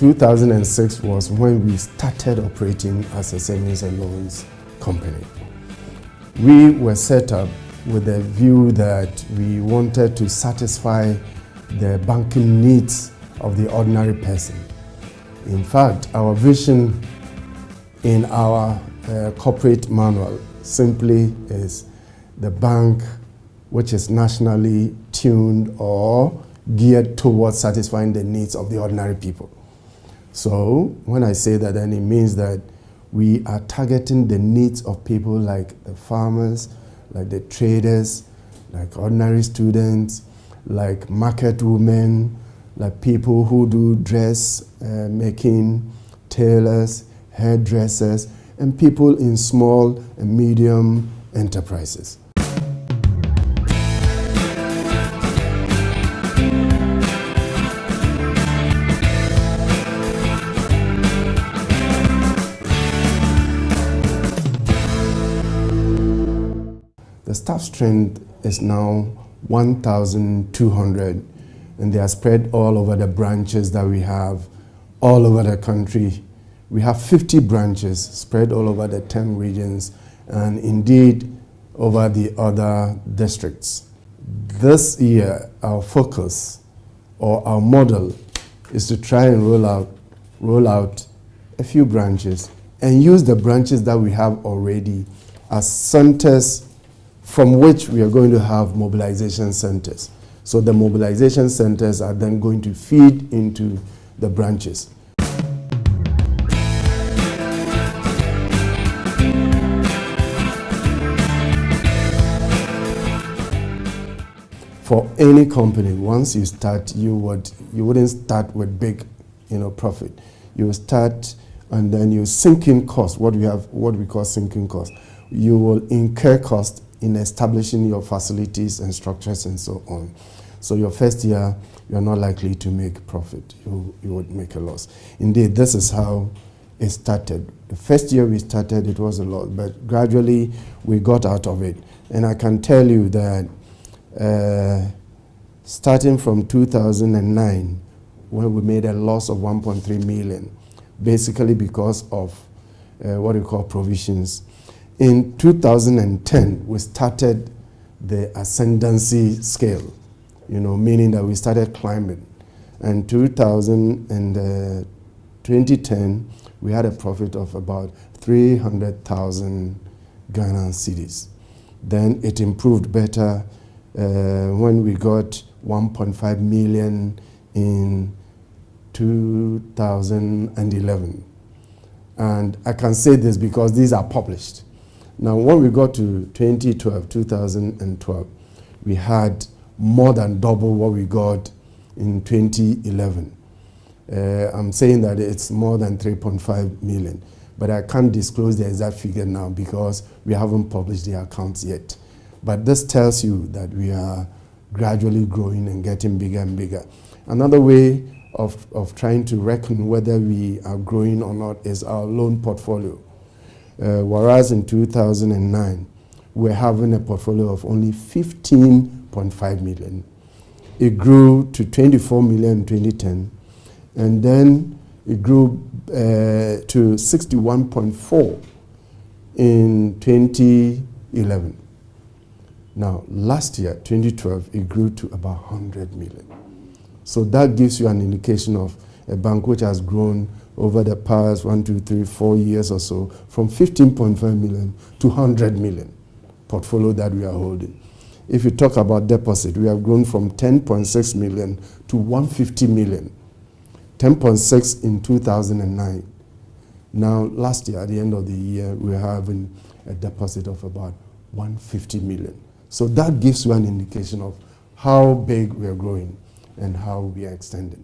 2006 was when we started operating as a savings and loans company. We were set up with the view that we wanted to satisfy the banking needs of the ordinary person. In fact, our vision in our corporate manual simply is the bank which is nationally tuned or geared towards satisfying the needs of the ordinary people. So when I say that, then it means that we are targeting the needs of people like the farmers, like the traders, like ordinary students, like market women, like people who do dress making, tailors, hairdressers, and people in small and medium enterprises. The staff strength is now 1,200, and they are spread all over the branches that we have all over the country. We have 50 branches spread all over the 10 regions and indeed over the other districts. This year, our focus or our model is to try and roll out a few branches and use the branches that we have already as centers from which we are going to have mobilization centers. So the mobilization centers are then going to feed into the branches. For any company, once you start, you wouldn't start with big, profit. You will start and then you sink in cost, what we call sinking cost. You will incur cost in establishing your facilities and structures and so on. So your first year, you're not likely to make profit. You would make a loss. Indeed, this is how it started. The first year we started, it was a loss, but gradually we got out of it. And I can tell you that starting from 2009, when we made a loss of 1.3 million, basically because of what we call provisions. In 2010, we started the ascendancy scale, meaning that we started climbing. And 2010, we had a profit of about 300,000 Ghana cedis. Then it improved better when we got 1.5 million in 2011. And I can say this because these are published. Now, when we got to 2012, we had more than double what we got in 2011. I'm saying that it's more than 3.5 million, but I can't disclose the exact figure now because we haven't published the accounts yet. But this tells you that we are gradually growing and getting bigger and bigger. Another way of trying to reckon whether we are growing or not is our loan portfolio. Whereas in 2009, we're having a portfolio of only 15.5 million. It grew to 24 million in 2010, and then it grew to 61.4 in 2011. Now, last year, 2012, it grew to about 100 million. So that gives you an indication of a bank which has grown over the past 4 years or so from 15.5 million to 100 million portfolio that we are holding. If you talk about deposit, we have grown from 10.6 million to 150 million. 10.6 in 2009. Now, last year, at the end of the year, we're having a deposit of about 150 million. So that gives you an indication of how big we are growing and how we are extending.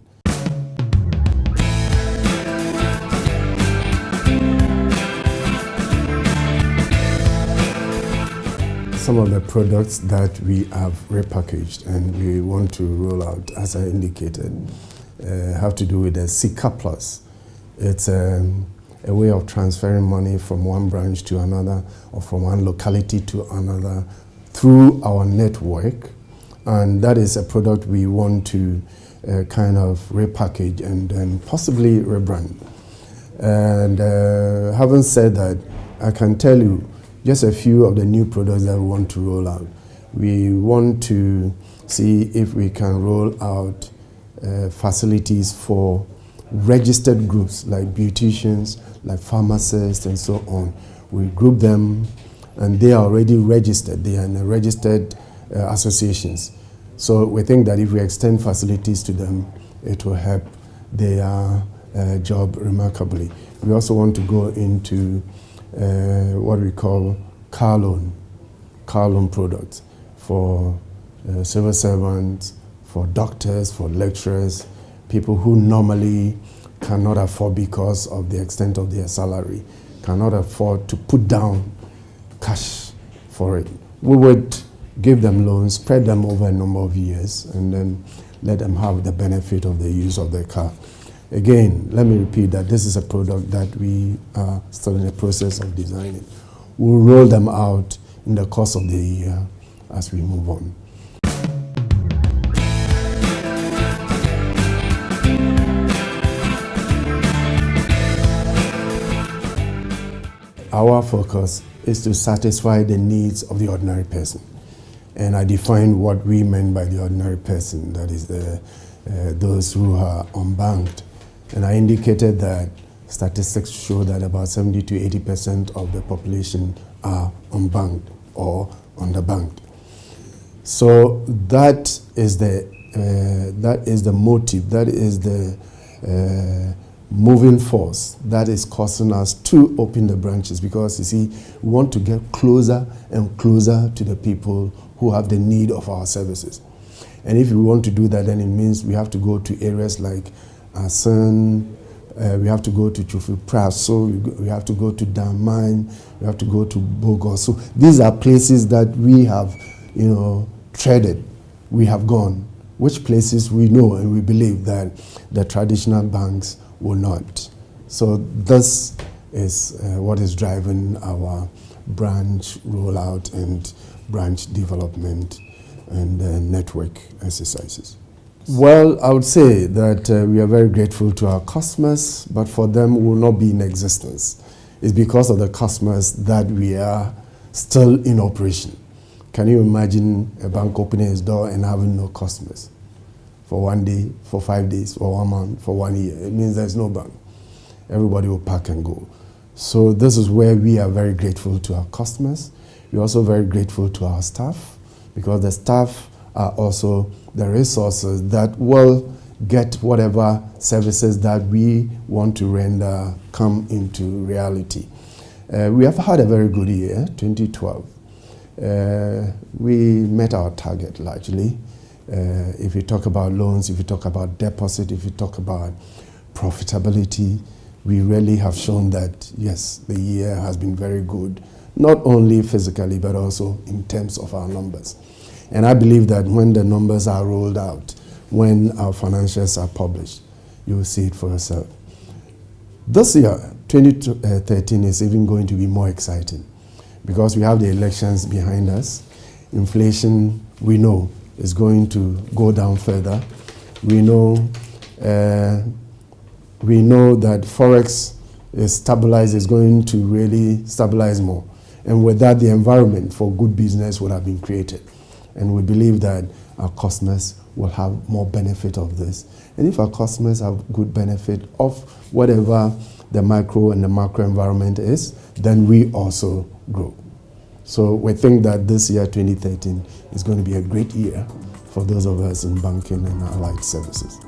Some of the products that we have repackaged and we want to roll out, as I indicated, have to do with the Sika Plus. It's a way of transferring money from one branch to another or from one locality to another through our network. And that is a product we want to kind of repackage and then possibly rebrand. And having said that, I can tell you just a few of the new products that we want to roll out. We want to see if we can roll out facilities for registered groups like beauticians, like pharmacists, and so on. We group them, and they are already registered. They are in registered associations. So we think that if we extend facilities to them, it will help their job remarkably. We also want to go into what we call car loan products for civil servants, for doctors, for lecturers, people who normally cannot afford because of the extent of their salary, cannot afford to put down cash for it. We would give them loans, spread them over a number of years, and then let them have the benefit of the use of their car. Again, let me repeat that this is a product that we are still in the process of designing. We'll roll them out in the course of the year as we move on. Our focus is to satisfy the needs of the ordinary person. And I defined what we meant by the ordinary person, that is those who are unbanked. And I indicated that statistics show that about 70 to 80% of the population are unbanked or underbanked. So that is the motive, that is the moving force that is causing us to open the branches, because you see, we want to get closer and closer to the people who have the need of our services. And if we want to do that, then it means we have to go to areas like Asan, we have to go to Chufu Praso, we have to go to Damine, we have to go to Bogor. So these are places that we have, treaded, we have gone, which places we know and we believe that the traditional banks will not. So this is what is driving our branch rollout and branch development and network exercises. Well, I would say that we are very grateful to our customers, but for them we will not be in existence. It's because of the customers that we are still in operation. Can you imagine a bank opening its door and having no customers? For 1 day, for 5 days, for 1 month, for 1 year. It means there's no bank. Everybody will pack and go. So this is where we are very grateful to our customers. We're also very grateful to our staff, because the staff are also the resources that will get whatever services that we want to render come into reality. We have had a very good year, 2012. We met our target largely. If you talk about loans, if you talk about deposit, if you talk about profitability, we really have shown that, yes, the year has been very good, not only physically, but also in terms of our numbers. And I believe that when the numbers are rolled out, when our financials are published, you will see it for yourself. This year, 2013, is even going to be more exciting, because we have the elections behind us. Inflation, we know, is going to go down further. We know that Forex is stabilized, is going to really stabilize more. And with that, the environment for good business would have been created. And we believe that our customers will have more benefit of this. And if our customers have good benefit of whatever the micro and the macro environment is, then we also grow. So we think that this year, 2013, is going to be a great year for those of us in banking and allied services.